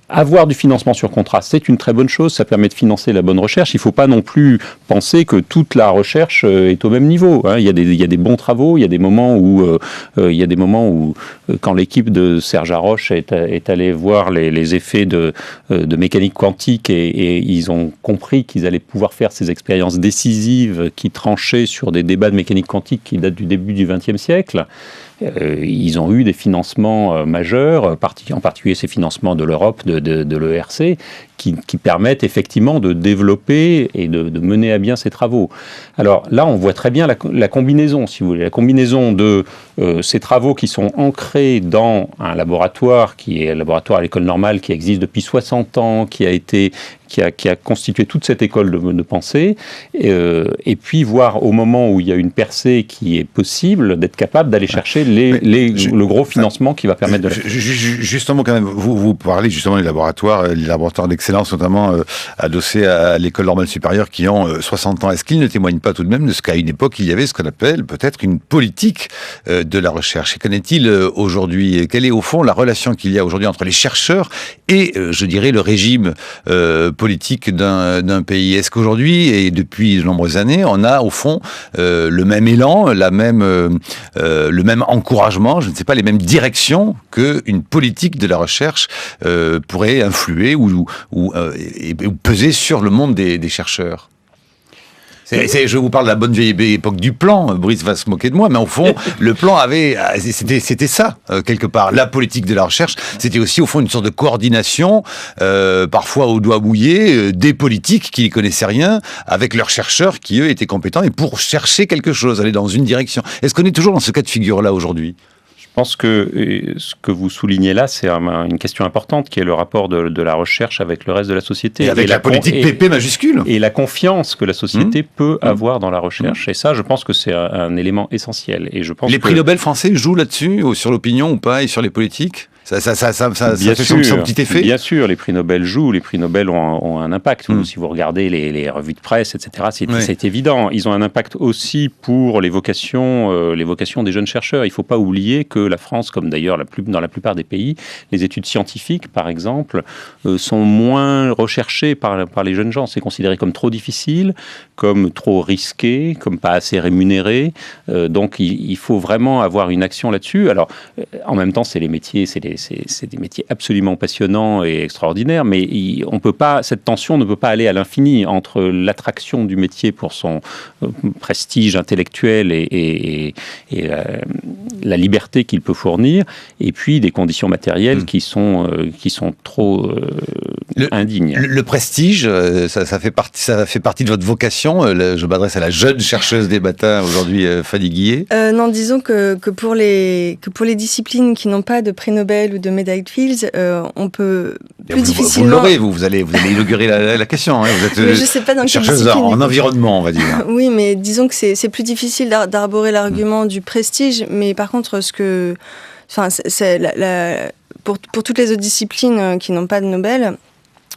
Speaker 2: avoir du financement sur contrat, c'est une très bonne chose, ça permet de financer la bonne recherche. Il ne faut pas non plus penser que toute la recherche est au même niveau. Il y a des bons travaux, il y a des moments où, quand l'équipe de Serge Haroche est allée voir les effets de mécanique quantique et ils ont compris qu'ils allaient pouvoir faire ces expériences décisives qui tranchaient sur des débats de mécanique quantique qui datent du début du XXe siècle. Ils ont eu des financements majeurs, en particulier ces financements de l'Europe, de l'ERC, qui permettent effectivement de développer et de mener à bien ces travaux. Alors là, on voit très bien la combinaison, si vous voulez, la combinaison de ces travaux qui sont ancrés dans un laboratoire qui est un laboratoire à l'école normale qui existe depuis 60 ans, qui a constitué toute cette école de pensée, et puis voir au moment où il y a une percée qui est possible, d'être capable d'aller chercher le gros financement qui va permettre de...
Speaker 1: Justement, quand même, vous parlez justement des laboratoires d'excellence, notamment adossés à l'école normale supérieure qui ont 60 ans. Est-ce qu'ils ne témoignent pas tout de même de ce qu'à une époque, il y avait ce qu'on appelle peut-être une politique de la recherche ? Et qu'en est-il aujourd'hui ? Quelle est au fond la relation qu'il y a aujourd'hui entre les chercheurs et, je dirais, le régime politique d'un pays ? Est-ce qu'aujourd'hui, et depuis de nombreuses années, on a au fond le même élan, le même encouragement, je ne sais pas, les mêmes directions qu'une politique de la recherche pourrait influer ou peser sur le monde des chercheurs ? Je vous parle de la bonne vieille époque du plan, Brice va se moquer de moi, mais au fond, le plan c'était ça, quelque part. La politique de la recherche, c'était aussi au fond une sorte de coordination, parfois au doigt mouillé, des politiques qui n'y connaissaient rien, avec leurs chercheurs qui, eux, étaient compétents, et pour chercher quelque chose, aller dans une direction. Est-ce qu'on est toujours dans ce cas de figure-là aujourd'hui ?
Speaker 2: Je pense que ce que vous soulignez là, c'est une question importante, qui est le rapport de la recherche avec le reste de la société.
Speaker 1: Et avec la politique PP majuscule.
Speaker 2: Et la confiance que la société peut avoir dans la recherche. Et ça, je pense que c'est un élément essentiel. Et je pense
Speaker 1: les prix Nobel français jouent là-dessus, sur l'opinion ou pas, et sur les politiques ? Ça fait son petit effet.
Speaker 2: Bien sûr, les prix Nobel jouent, les prix Nobel ont un impact. Si vous regardez les revues de presse, etc., c'est évident. Ils ont un impact aussi pour les vocations des jeunes chercheurs. Il ne faut pas oublier que la France, comme d'ailleurs dans la plupart des pays, les études scientifiques, par exemple, sont moins recherchées par les jeunes gens. C'est considéré comme trop difficile, comme trop risqué, comme pas assez rémunéré. Donc il faut vraiment avoir une action là-dessus. Alors, en même temps, c'est des métiers absolument passionnants et extraordinaires, mais cette tension ne peut pas aller à l'infini entre l'attraction du métier pour son prestige intellectuel et la liberté qu'il peut fournir, et puis des conditions matérielles qui sont trop indignes.
Speaker 1: Le prestige, ça fait partie de votre vocation. Je m'adresse à la jeune chercheuse des matins aujourd'hui, Fanny Guillet.
Speaker 3: Non, disons que pour les disciplines qui n'ont pas de prix Nobel ou de médaille de Fields, on peut plus difficilement...
Speaker 1: Vous l'aurez, vous allez inaugurer la question. Hein. Vous êtes
Speaker 3: je sais pas dans
Speaker 1: chercheuse en environnement, on va dire.
Speaker 3: Oui, mais disons que c'est plus difficile d'arborer l'argument du prestige, mais par contre, pour toutes les autres disciplines qui n'ont pas de Nobel,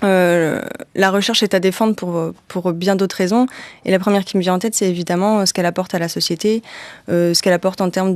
Speaker 3: la recherche est à défendre pour bien d'autres raisons. Et la première qui me vient en tête, c'est évidemment ce qu'elle apporte à la société, ce qu'elle apporte en termes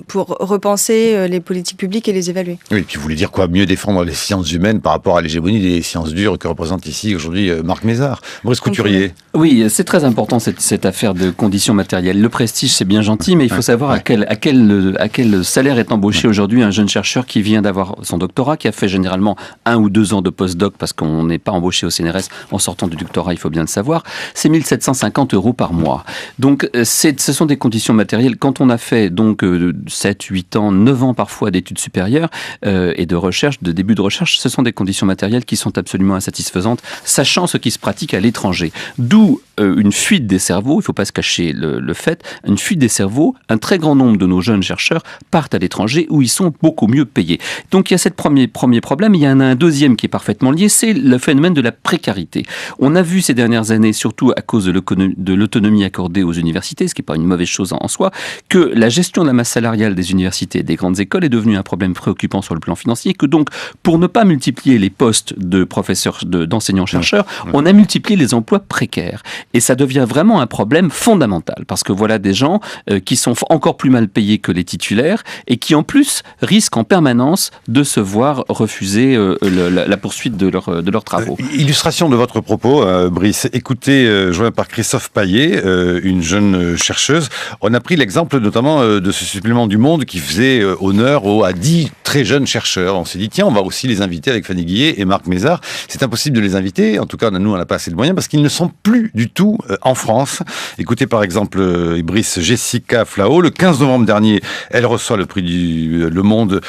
Speaker 3: pour repenser les politiques publiques et les évaluer.
Speaker 1: Oui, et puis vous voulez dire quoi? Mieux défendre les sciences humaines par rapport à l'hégémonie des sciences dures que représente ici aujourd'hui Marc Mézard. Brice Couturier.
Speaker 4: Oui, c'est très important cette affaire de conditions matérielles. Le prestige, c'est bien gentil, mais il faut savoir à quel salaire est embauché aujourd'hui un jeune chercheur qui vient d'avoir son doctorat, qui a fait généralement 1 ou 2 ans de postdoc, parce qu'on n'est pas embauché au CNRS en sortant du doctorat, il faut bien le savoir. C'est 1 750 € par mois. Donc, ce sont des conditions matérielles. Quand on a fait donc 7, 8 ans, 9 ans parfois d'études supérieures et de recherche, de début de recherche, ce sont des conditions matérielles qui sont absolument insatisfaisantes, sachant ce qui se pratique à l'étranger. D'où une fuite des cerveaux, il ne faut pas se cacher le fait, une fuite des cerveaux, un très grand nombre de nos jeunes chercheurs partent à l'étranger où ils sont beaucoup mieux payés. Donc il y a ce premier problème, il y en a un deuxième qui est parfaitement lié, c'est le phénomène de la précarité. On a vu ces dernières années, surtout à cause de l'autonomie accordée aux universités, ce qui n'est pas une mauvaise chose en soi, que la gestion de la masse salariale des universités et des grandes écoles est devenue un problème préoccupant sur le plan financier, que donc pour ne pas multiplier les postes de professeurs, d'enseignants-chercheurs, on a multiplié les emplois précaires. Et ça devient vraiment un problème fondamental, parce que voilà des gens qui sont encore plus mal payés que les titulaires et qui en plus risquent en permanence de se voir refuser la poursuite de leurs travaux.
Speaker 1: Illustration de votre propos, Brice. Écoutez, joint par Christophe Paillet, une jeune chercheuse. On a pris l'exemple notamment de ce supplément du Monde qui faisait honneur à 10 très jeunes chercheurs. On s'est dit, tiens, on va aussi les inviter avec Fanny Guillet et Marc Mézard. C'est impossible de les inviter. En tout cas, nous, on n'a pas assez de moyens parce qu'ils ne sont plus du tout en France. Écoutez par exemple Brice, Jessica Flao. Le 15 novembre dernier, elle reçoit le prix Le Monde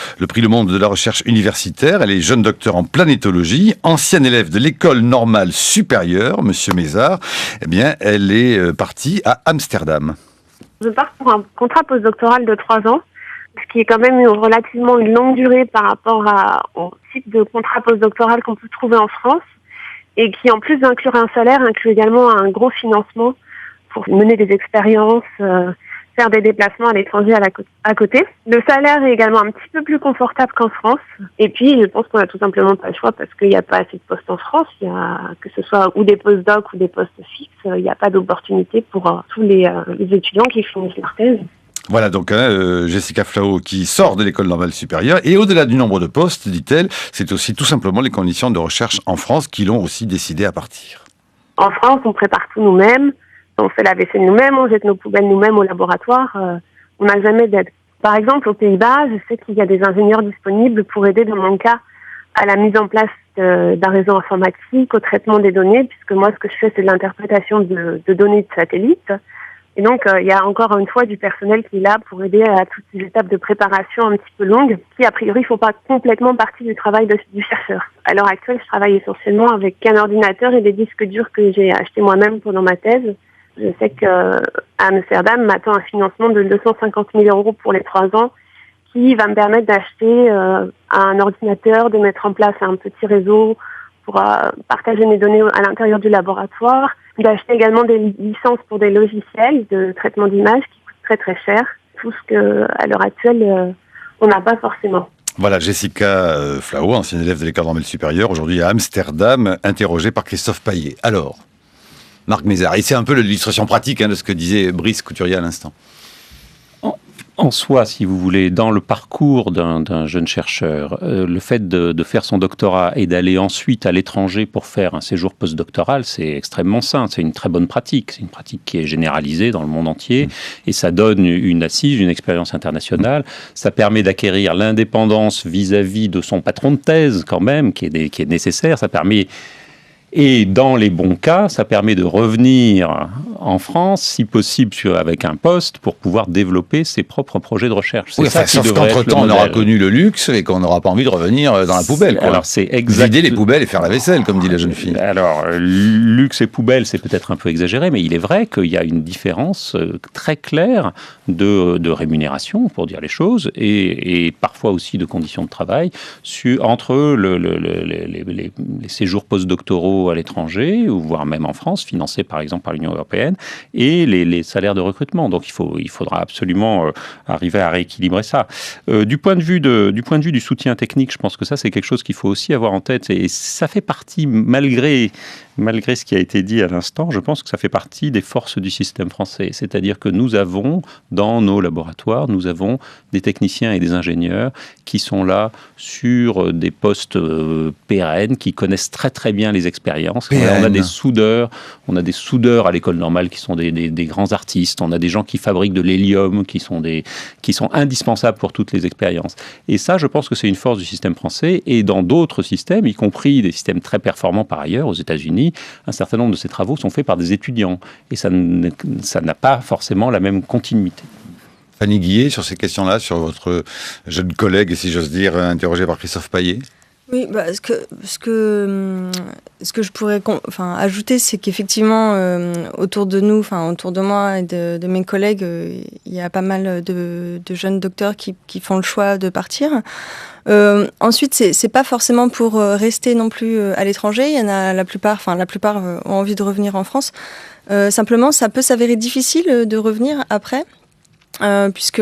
Speaker 1: de la recherche universitaire. Elle est jeune docteur en planétologie, ancienne élève de l'école normale supérieure, Monsieur Mézard. Eh bien, elle est partie à Amsterdam.
Speaker 5: Je pars pour un contrat postdoctoral de 3 ans, ce qui est quand même relativement une longue durée par rapport au type de contrat postdoctoral qu'on peut trouver en France, et qui, en plus d'inclure un salaire, inclut également un gros financement pour mener des expériences, faire des déplacements à l'étranger à côté. Le salaire est également un petit peu plus confortable qu'en France. Et puis, je pense qu'on n'a tout simplement pas le choix parce qu'il n'y a pas assez de postes en France. Il y a, que ce soit ou des postdocs ou des postes fixes, il n'y a pas d'opportunité pour tous les étudiants qui finissent leur thèse.
Speaker 1: Voilà donc Jessica Flao qui sort de l'école normale supérieure. Et au-delà du nombre de postes, dit-elle, c'est aussi tout simplement les conditions de recherche en France qui l'ont aussi décidé à partir.
Speaker 5: En France, on prépare tout nous-mêmes, on fait la vaisselle nous-mêmes, on jette nos poubelles nous-mêmes au laboratoire. On n'a jamais d'aide. Par exemple, aux Pays-Bas, je sais qu'il y a des ingénieurs disponibles pour aider, dans mon cas, à la mise en place d'un réseau informatique, au traitement des données, puisque moi, ce que je fais, c'est de l'interprétation de données de satellites. Et donc, il y a encore une fois du personnel qui est là pour aider à toutes ces étapes de préparation un petit peu longues, qui, a priori, ne font pas complètement partie du travail du chercheur. À l'heure actuelle, je travaille essentiellement avec un ordinateur et des disques durs que j'ai achetés moi-même pendant ma thèse. Je sais qu'à Amsterdam m'attend un financement de 250 000 € pour les 3 ans, qui va me permettre d'acheter un ordinateur, de mettre en place un petit réseau pour partager mes données à l'intérieur du laboratoire, d'acheter également des licences pour des logiciels de traitement d'images qui coûtent très très cher. Tout ce qu'à l'heure actuelle, on n'a pas forcément.
Speaker 1: Voilà, Jessica Flao, ancienne élève de l'école normale supérieure, aujourd'hui à Amsterdam, interrogée par Christophe Paillet. Alors, Marc Mézard, et c'est un peu l'illustration pratique de ce que disait Brice Couturier à l'instant.
Speaker 2: En soi, si vous voulez, dans le parcours d'un jeune chercheur, le fait de faire son doctorat et d'aller ensuite à l'étranger pour faire un séjour postdoctoral, c'est extrêmement sain, c'est une très bonne pratique. C'est une pratique qui est généralisée dans le monde entier et ça donne une assise, une expérience internationale. Ça permet d'acquérir l'indépendance vis-à-vis de son patron de thèse quand même, qui est nécessaire. Ça permet... Et dans les bons cas, ça permet de revenir en France, si possible avec un poste, pour pouvoir développer ses propres projets de recherche.
Speaker 1: Oui, sauf qu'entre-temps, on aura connu le luxe et qu'on n'aura pas envie de revenir dans la poubelle. Quoi.
Speaker 2: Alors, c'est
Speaker 1: vider les poubelles et faire la vaisselle, comme dit la jeune fille.
Speaker 2: Alors, luxe et poubelle, c'est peut-être un peu exagéré, mais il est vrai qu'il y a une différence très claire de rémunération, pour dire les choses, et parfois aussi de conditions de travail, entre les séjours postdoctoraux travaux à l'étranger, ou voire même en France, financés par exemple par l'Union européenne, et les salaires de recrutement. Donc il faudra absolument arriver à rééquilibrer ça. Du point de vue du soutien technique, je pense que ça c'est quelque chose qu'il faut aussi avoir en tête, et ça fait partie, malgré ce qui a été dit à l'instant, je pense que ça fait partie des forces du système français. C'est-à-dire que nous avons, dans nos laboratoires, nous avons des techniciens et des ingénieurs qui sont là sur des postes pérennes, qui connaissent très très bien les expériences. On a des soudeurs à l'école normale qui sont des grands artistes. On a des gens qui fabriquent de l'hélium, qui sont indispensables pour toutes les expériences. Et ça, je pense que c'est une force du système français. Et dans d'autres systèmes, y compris des systèmes très performants par ailleurs, aux États-Unis, un certain nombre de ces travaux sont faits par des étudiants. Et ça n'a pas forcément la même continuité.
Speaker 1: Fanny Guillet, sur ces questions-là, sur votre jeune collègue, si j'ose dire, interrogé par Christophe Payet.
Speaker 3: Oui, ce que je pourrais ajouter, c'est qu'effectivement, autour de nous, autour de moi et de mes collègues, il y a pas mal de jeunes docteurs qui font le choix de partir. Ensuite, c'est pas forcément pour rester non plus à l'étranger. Il y en a la plupart ont envie de revenir en France. Simplement, ça peut s'avérer difficile de revenir après. Puisque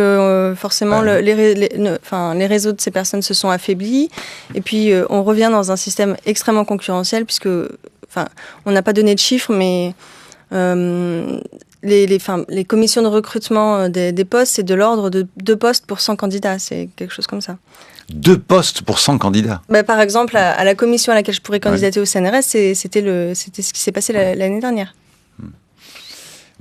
Speaker 3: forcément les réseaux de ces personnes se sont affaiblis, et puis on revient dans un système extrêmement concurrentiel, puisque on n'a pas donné de chiffres, mais les commissions de recrutement des postes, c'est de l'ordre de 2 postes pour 100 candidats, c'est quelque chose comme ça.
Speaker 1: 2 postes pour 100 candidats.
Speaker 3: Par exemple, à la commission à laquelle je pourrais candidater au CNRS, c'était ce qui s'est passé l'année dernière.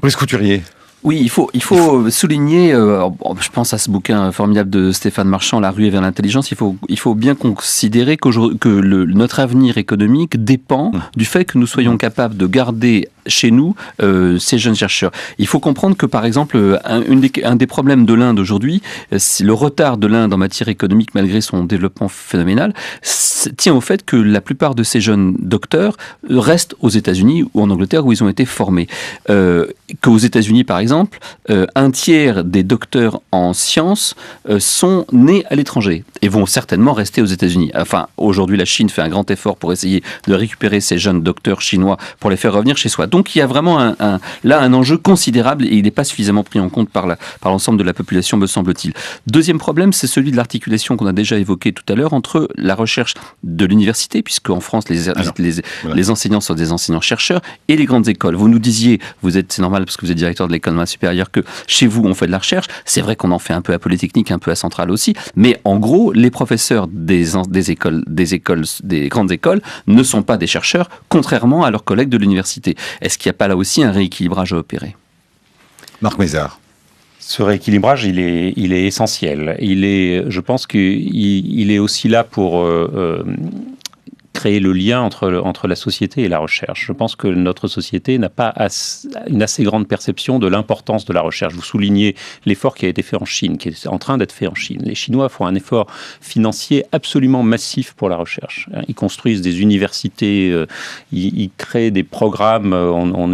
Speaker 1: Brice Couturier.
Speaker 4: Oui, il faut souligner, je pense à ce bouquin formidable de Stéphane Marchand, La ruée vers l'intelligence, il faut bien considérer que notre avenir économique dépend du fait que nous soyons capables de garder chez nous ces jeunes chercheurs. Il faut comprendre que, par exemple, un des problèmes de l'Inde aujourd'hui, le retard de l'Inde en matière économique, malgré son développement phénoménal, tient au fait que la plupart de ces jeunes docteurs restent aux États-Unis ou en Angleterre où ils ont été formés. Qu'aux États-Unis, par exemple, un tiers des docteurs en sciences sont nés à l'étranger et vont certainement rester aux États-Unis. Enfin, aujourd'hui, la Chine fait un grand effort pour essayer de récupérer ces jeunes docteurs chinois pour les faire revenir chez soi. Donc, il y a vraiment un enjeu considérable et il n'est pas suffisamment pris en compte par l'ensemble de la population, me semble-t-il. Deuxième problème, c'est celui de l'articulation qu'on a déjà évoqué tout à l'heure entre la recherche de l'université, puisque en France, les enseignants sont des enseignants-chercheurs, et les grandes écoles. Vous nous disiez, c'est normal parce que vous êtes directeur de l'école supérieure, que chez vous, on fait de la recherche. C'est vrai qu'on en fait un peu à Polytechnique, un peu à Centrale aussi, mais en gros, les professeurs des grandes écoles ne sont pas des chercheurs, contrairement à leurs collègues de l'université. Est-ce qu'il n'y a pas là aussi un rééquilibrage à opérer ?
Speaker 1: Marc Mézard.
Speaker 2: Ce rééquilibrage, il est essentiel. Je pense qu'il est aussi là pour créer le lien entre la société et la recherche. Je pense que notre société n'a pas une assez grande perception de l'importance de la recherche. Vous soulignez l'effort qui a été fait en Chine, qui est en train d'être fait en Chine. Les Chinois font un effort financier absolument massif pour la recherche. Ils construisent des universités, ils créent des programmes.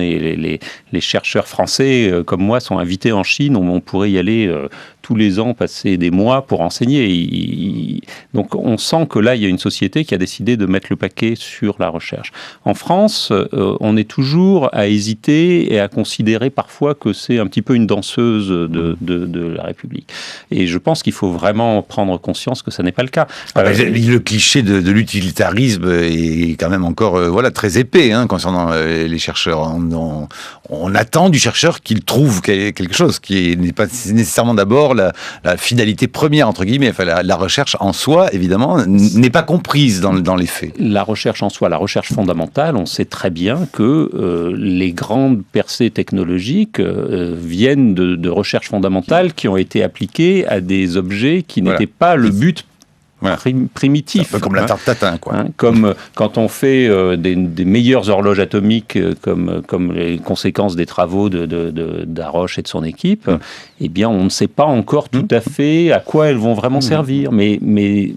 Speaker 2: Les chercheurs français, comme moi, sont invités en Chine. On pourrait y aller tous les ans, passer des mois pour enseigner. Donc on sent que là, il y a une société qui a décidé de mettre le paquet sur la recherche. En France, on est toujours à hésiter et à considérer parfois que c'est un petit peu une danseuse de la République. Et je pense qu'il faut vraiment prendre conscience que ça n'est pas le cas.
Speaker 1: Le cliché de l'utilitarisme est quand même encore très épais concernant les chercheurs. On attend du chercheur qu'il trouve quelque chose qui n'est pas nécessairement d'abord la finalité première, entre guillemets. Enfin, la recherche en soi, évidemment, n'est pas comprise dans les faits.
Speaker 2: La recherche en soi, la recherche fondamentale, on sait très bien que les grandes percées technologiques viennent de recherches fondamentales qui ont été appliquées à des objets qui n'étaient pas le but primitif.
Speaker 1: C'est un peu comme la tarte tatin, quoi.
Speaker 2: Comme quand on fait des meilleures horloges atomiques, comme les conséquences des travaux d'Haroche et de son équipe, eh bien, on ne sait pas encore tout à fait à quoi elles vont vraiment servir. Mais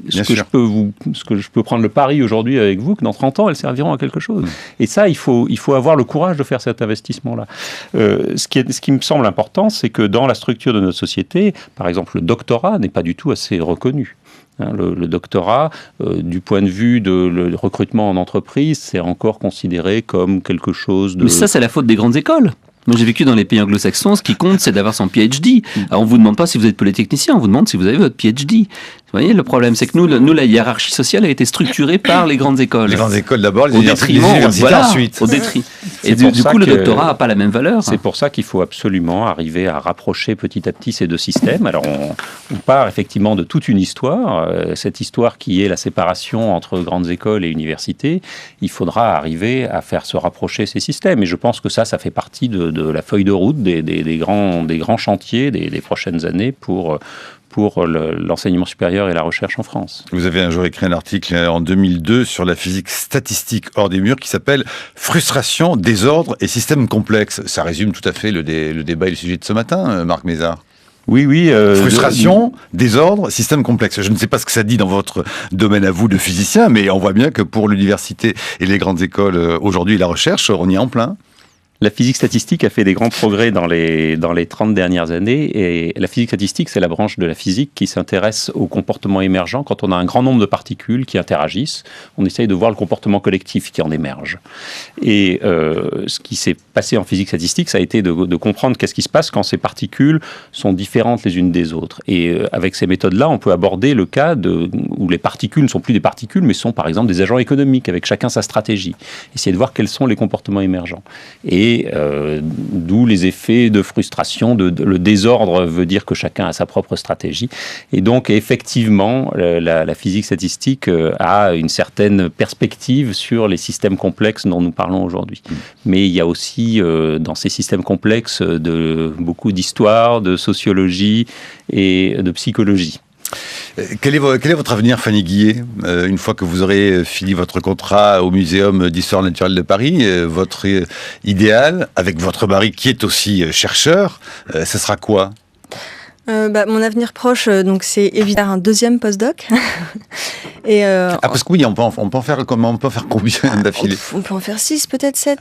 Speaker 2: ce que je peux prendre le pari aujourd'hui avec vous, que dans 30 ans, elles serviront à quelque chose. Et ça, il faut avoir le courage de faire cet investissement-là. Ce qui me semble important, c'est que dans la structure de notre société, par exemple, le doctorat n'est pas du tout assez reconnu. Le doctorat, du point de vue de le recrutement en entreprise, c'est encore considéré comme quelque chose de...
Speaker 4: Mais ça, c'est la faute des grandes écoles. Moi, j'ai vécu dans les pays anglo-saxons, ce qui compte, c'est d'avoir son PhD. Alors, on ne vous demande pas si vous êtes polytechnicien, on vous demande si vous avez votre PhD. Vous voyez, le problème, c'est que nous, la hiérarchie sociale a été structurée par les grandes écoles.
Speaker 1: Les grandes écoles d'abord, les
Speaker 4: au
Speaker 1: universités
Speaker 4: détriment,
Speaker 1: ensuite.
Speaker 4: Au détriment. Et du coup, le doctorat n'a pas la même valeur.
Speaker 2: C'est pour ça qu'il faut absolument arriver à rapprocher petit à petit ces deux systèmes. Alors, on part effectivement de toute une histoire, cette histoire qui est la séparation entre grandes écoles et universités. Il faudra arriver à faire se rapprocher ces systèmes. Et je pense que ça fait partie de la feuille de route des grands chantiers des prochaines années pour l'enseignement supérieur et la recherche en France.
Speaker 1: Vous avez un jour écrit un article en 2002 sur la physique statistique hors des murs qui s'appelle « Frustration, désordre et système complexe ». Ça résume tout à fait le débat et le sujet de ce matin, Marc Mézard.
Speaker 2: Oui.
Speaker 1: Frustration, désordre, système complexe. Je ne sais pas ce que ça dit dans votre domaine à vous de physicien, mais on voit bien que pour l'université et les grandes écoles aujourd'hui, la recherche, on y est en plein.
Speaker 2: La physique statistique a fait des grands progrès dans les 30 dernières années, et la physique statistique, c'est la branche de la physique qui s'intéresse au comportement émergent. Quand on a un grand nombre de particules qui interagissent, on essaye de voir le comportement collectif qui en émerge. Et ce qui s'est passé en physique statistique, ça a été de comprendre qu'est-ce qui se passe quand ces particules sont différentes les unes des autres. Et avec ces méthodes-là, on peut aborder le cas où les particules ne sont plus des particules, mais sont par exemple des agents économiques, avec chacun sa stratégie. Essayer de voir quels sont les comportements émergents. Et d'où les effets de frustration, le désordre veut dire que chacun a sa propre stratégie. Et donc, effectivement, la physique statistique a une certaine perspective sur les systèmes complexes dont nous parlons aujourd'hui. Mais il y a aussi, dans ces systèmes complexes, beaucoup d'histoire, de sociologie et de psychologie.
Speaker 1: Quel est votre avenir, Fanny Guillet, une fois que vous aurez fini votre contrat au Muséum d'Histoire naturelle de Paris, votre idéal, avec votre mari qui est aussi chercheur, ce sera quoi ?
Speaker 3: Mon avenir proche, donc c'est évidemment un deuxième postdoc. Et
Speaker 1: parce que oui, on peut en faire combien d'affilée ?
Speaker 3: On peut en faire 6, peut-être 7.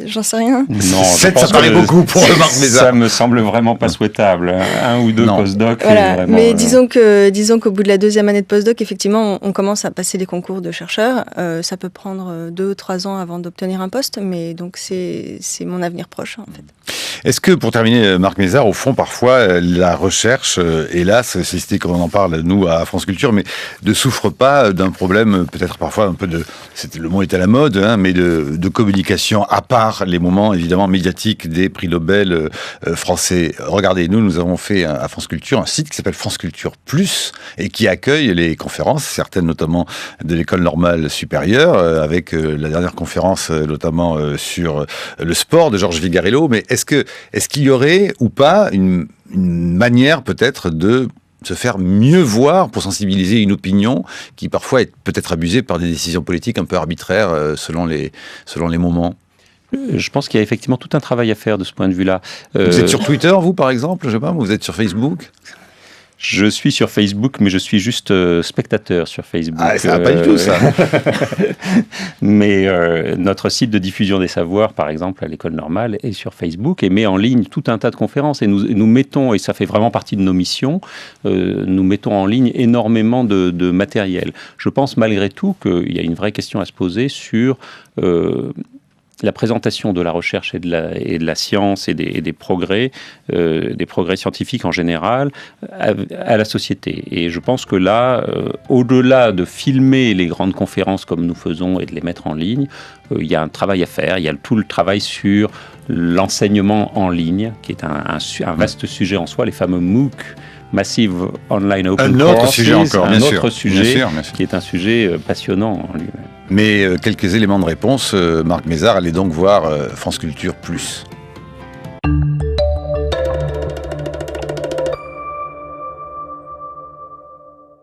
Speaker 3: J'en sais rien.
Speaker 2: Non,
Speaker 1: 7, ça paraît beaucoup pour le Marc Mézard.
Speaker 2: Ça me semble vraiment pas souhaitable. Un ou deux postdocs.
Speaker 3: Voilà. Mais disons qu'au bout de la deuxième année de postdoc, effectivement, on commence à passer les concours de chercheurs. Ça peut prendre 2 ou 3 ans avant d'obtenir un poste, mais donc c'est mon avenir proche, en fait.
Speaker 1: Est-ce que, pour terminer, Marc Mézard, au fond, parfois, la recherche, hélas, c'est comme on en parle, nous, à France Culture, mais ne souffre pas d'un problème, peut-être parfois un peu le mot est à la mode, mais de communication, à part les moments, évidemment, médiatiques des prix Nobel français. Regardez, nous avons fait à France Culture un site qui s'appelle France Culture Plus, et qui accueille les conférences, certaines notamment de l'École normale supérieure, avec la dernière conférence, notamment sur le sport de Georges Vigarello. Mais est-ce qu'il y aurait ou pas une manière peut-être de se faire mieux voir pour sensibiliser une opinion qui parfois est peut-être abusée par des décisions politiques un peu arbitraires selon les moments ?
Speaker 2: Je pense qu'il y a effectivement tout un travail à faire de ce point de vue-là.
Speaker 1: Vous êtes sur Twitter, vous, par exemple ? Je sais pas, vous êtes sur Facebook ?
Speaker 2: Je suis sur Facebook, mais je suis juste spectateur sur Facebook.
Speaker 1: Ah, ça va pas du tout, ça.
Speaker 2: Mais notre site de diffusion des savoirs, par exemple, à l'École normale, est sur Facebook et met en ligne tout un tas de conférences. Et nous mettons, et ça fait vraiment partie de nos missions, nous mettons en ligne énormément de matériel. Je pense malgré tout qu'il y a une vraie question à se poser sur la présentation de la recherche et de la science et des progrès scientifiques en général à la société. Et je pense que là, au-delà de filmer les grandes conférences comme nous faisons et de les mettre en ligne, il y a un travail à faire. Il y a tout le travail sur l'enseignement en ligne, qui est un vaste sujet en soi, les fameux MOOC, Massive Online Open Courses.
Speaker 1: Un autre sujet encore, bien sûr.
Speaker 2: Qui est un sujet passionnant en lui-même.
Speaker 1: Mais quelques éléments de réponse. Marc Mézard, allez donc voir France Culture Plus.